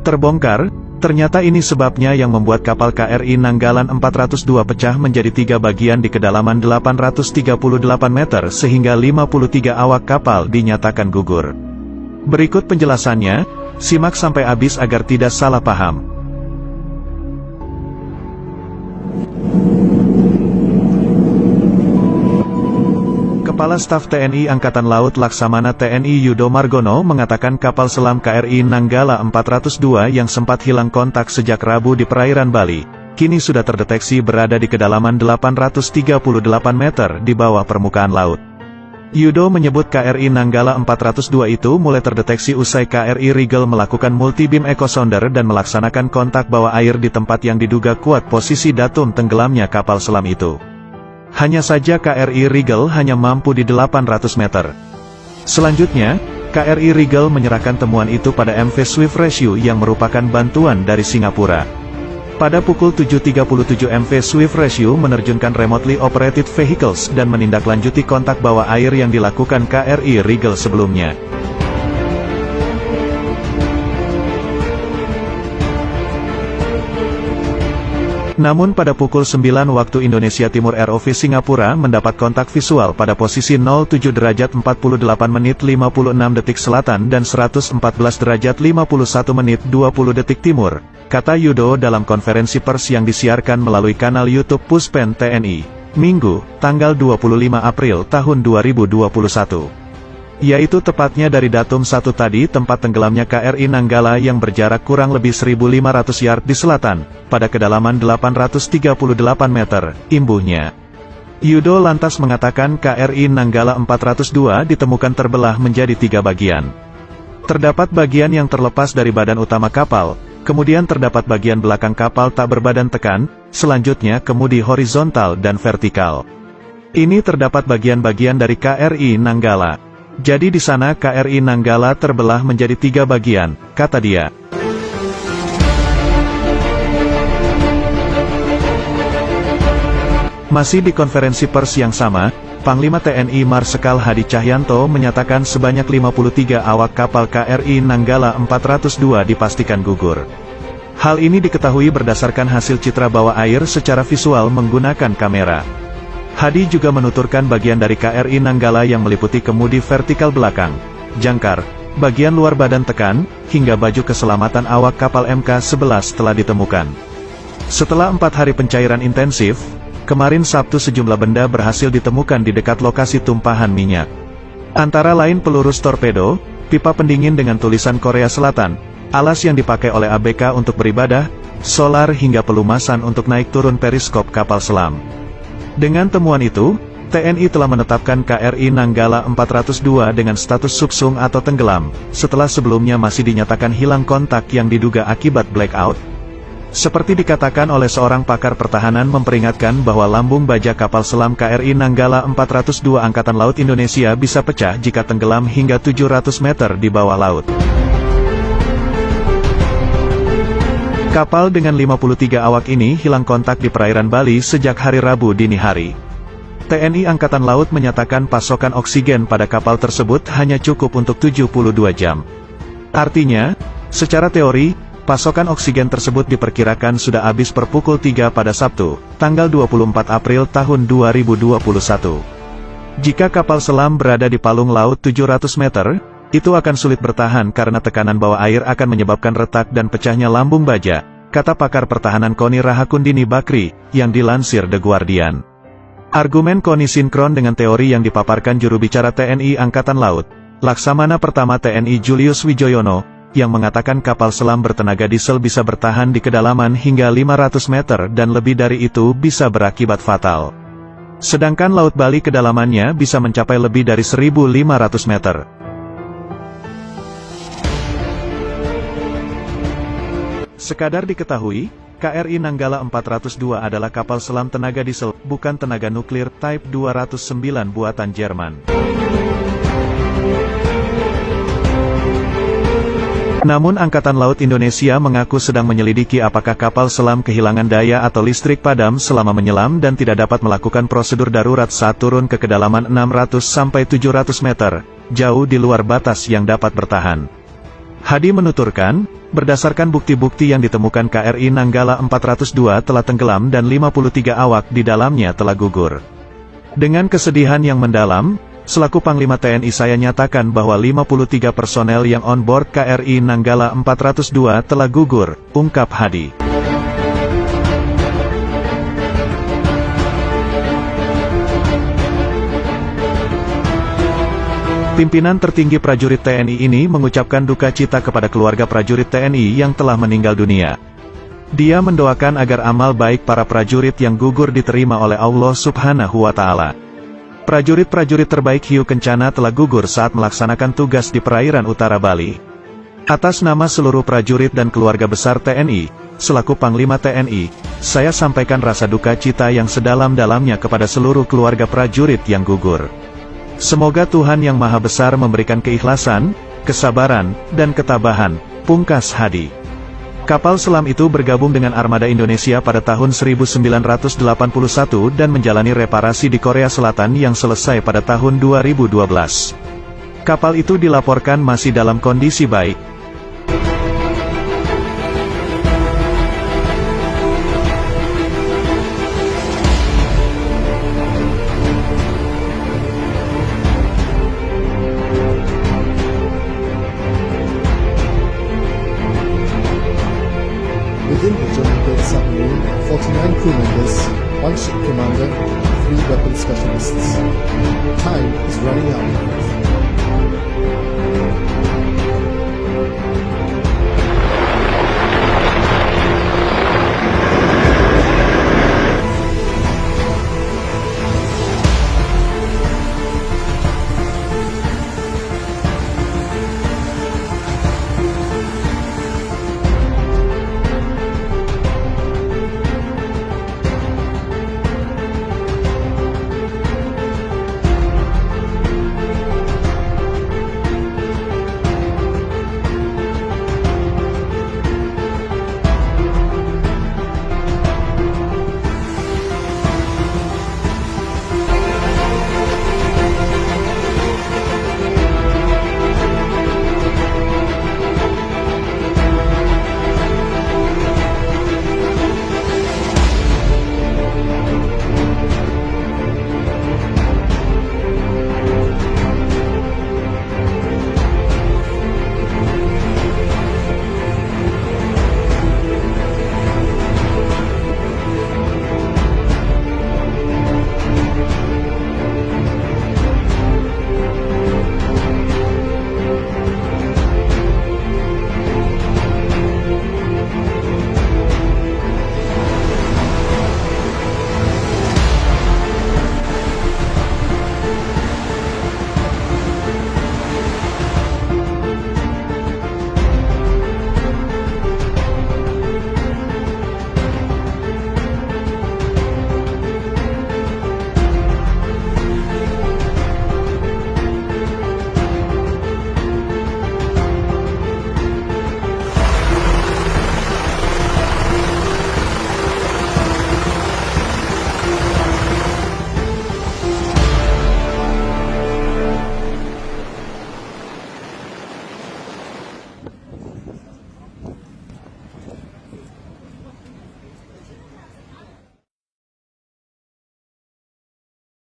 Terbongkar, ternyata ini sebabnya yang membuat kapal KRI Nanggala 402 pecah menjadi 3 bagian di kedalaman 838 meter sehingga 53 awak kapal dinyatakan gugur. Berikut penjelasannya, simak sampai habis agar tidak salah paham. Kepala Staf TNI Angkatan Laut Laksamana TNI Yudo Margono mengatakan kapal selam KRI Nanggala 402 yang sempat hilang kontak sejak Rabu di perairan Bali, kini sudah terdeteksi berada di kedalaman 838 meter di bawah permukaan laut. Yudo menyebut KRI Nanggala 402 itu mulai terdeteksi usai KRI Rigel melakukan multi-beam echo sounder dan melaksanakan kontak bawah air di tempat yang diduga kuat posisi datum tenggelamnya kapal selam itu. Hanya saja KRI Rigel hanya mampu di 800 meter. Selanjutnya, KRI Rigel menyerahkan temuan itu pada MV Swift Rescue yang merupakan bantuan dari Singapura. Pada pukul 7.37 MV Swift Rescue menerjunkan remotely operated vehicles dan menindaklanjuti kontak bawah air yang dilakukan KRI Rigel sebelumnya. Namun pada pukul 9 waktu Indonesia Timur ROV Singapura mendapat kontak visual pada posisi 07 derajat 48 menit 56 detik selatan dan 114 derajat 51 menit 20 detik timur, kata Yudo dalam konferensi pers yang disiarkan melalui kanal YouTube Puspen TNI, Minggu, tanggal 25 April tahun 2021. Yaitu tepatnya dari datum 1 tadi tempat tenggelamnya KRI Nanggala yang berjarak kurang lebih 1.500 yard di selatan, pada kedalaman 838 meter, imbuhnya. Yudo lantas mengatakan KRI Nanggala 402 ditemukan terbelah menjadi 3 bagian. Terdapat bagian yang terlepas dari badan utama kapal, kemudian terdapat bagian belakang kapal tak berbadan tekan, selanjutnya kemudi horizontal dan vertikal. Ini terdapat bagian-bagian dari KRI Nanggala. Jadi di sana KRI Nanggala terbelah menjadi 3 bagian, kata dia. Masih di konferensi pers yang sama, Panglima TNI Marsikal Hadi Cahyanto menyatakan sebanyak 53 awak kapal KRI Nanggala 402 dipastikan gugur. Hal ini diketahui berdasarkan hasil citra bawah air secara visual menggunakan kamera. Hadi juga menuturkan bagian dari KRI Nanggala yang meliputi kemudi vertikal belakang, jangkar, bagian luar badan tekan, hingga baju keselamatan awak kapal MK11 telah ditemukan. Setelah 4 hari pencairan intensif, kemarin Sabtu sejumlah benda berhasil ditemukan di dekat lokasi tumpahan minyak. Antara lain peluru torpedo, pipa pendingin dengan tulisan Korea Selatan, alas yang dipakai oleh ABK untuk beribadah, solar hingga pelumasan untuk naik turun periskop kapal selam. Dengan temuan itu, TNI telah menetapkan KRI Nanggala 402 dengan status subsung atau tenggelam, setelah sebelumnya masih dinyatakan hilang kontak yang diduga akibat blackout. Seperti dikatakan oleh seorang pakar pertahanan memperingatkan bahwa lambung baja kapal selam KRI Nanggala 402 Angkatan Laut Indonesia bisa pecah jika tenggelam hingga 700 meter di bawah laut. Kapal dengan 53 awak ini hilang kontak di perairan Bali sejak hari Rabu dini hari. TNI Angkatan Laut menyatakan pasokan oksigen pada kapal tersebut hanya cukup untuk 72 jam. Artinya, secara teori, pasokan oksigen tersebut diperkirakan sudah habis per pukul 3 pada Sabtu, tanggal 24 April tahun 2021. Jika kapal selam berada di palung laut 700 meter, itu akan sulit bertahan karena tekanan bawah air akan menyebabkan retak dan pecahnya lambung baja, kata pakar pertahanan KONI Rahakundini Bakri, yang dilansir The Guardian. Argumen KONI sinkron dengan teori yang dipaparkan juru bicara TNI Angkatan Laut, Laksamana Pertama TNI Julius Wijoyono, yang mengatakan kapal selam bertenaga diesel bisa bertahan di kedalaman hingga 500 meter dan lebih dari itu bisa berakibat fatal. Sedangkan Laut Bali kedalamannya bisa mencapai lebih dari 1.500 meter. Sekadar diketahui, KRI Nanggala 402 adalah kapal selam tenaga diesel, bukan tenaga nuklir Type 209 buatan Jerman. Namun Angkatan Laut Indonesia mengaku sedang menyelidiki apakah kapal selam kehilangan daya atau listrik padam selama menyelam dan tidak dapat melakukan prosedur darurat saat turun ke kedalaman 600-700 meter, jauh di luar batas yang dapat bertahan. Hadi menuturkan, berdasarkan bukti-bukti yang ditemukan KRI Nanggala 402 telah tenggelam dan 53 awak di dalamnya telah gugur. Dengan kesedihan yang mendalam, selaku Panglima TNI saya nyatakan bahwa 53 personel yang on board KRI Nanggala 402 telah gugur, ungkap Hadi. Pimpinan tertinggi prajurit TNI ini mengucapkan duka cita kepada keluarga prajurit TNI yang telah meninggal dunia. Dia mendoakan agar amal baik para prajurit yang gugur diterima oleh Allah Subhanahu wa Ta'ala. Prajurit-prajurit terbaik Hiu Kencana telah gugur saat melaksanakan tugas di perairan utara Bali. Atas nama seluruh prajurit dan keluarga besar TNI, selaku Panglima TNI, saya sampaikan rasa duka cita yang sedalam-dalamnya kepada seluruh keluarga prajurit yang gugur. Semoga Tuhan Yang Maha Besar memberikan keikhlasan, kesabaran, dan ketabahan, pungkas Hadi. Kapal selam itu bergabung dengan armada Indonesia pada tahun 1981 dan menjalani reparasi di Korea Selatan yang selesai pada tahun 2012. Kapal itu dilaporkan masih dalam kondisi baik. Within the German-built submarine, 49 crew members, 1 ship commander, 3 weapon specialists. Time is running out.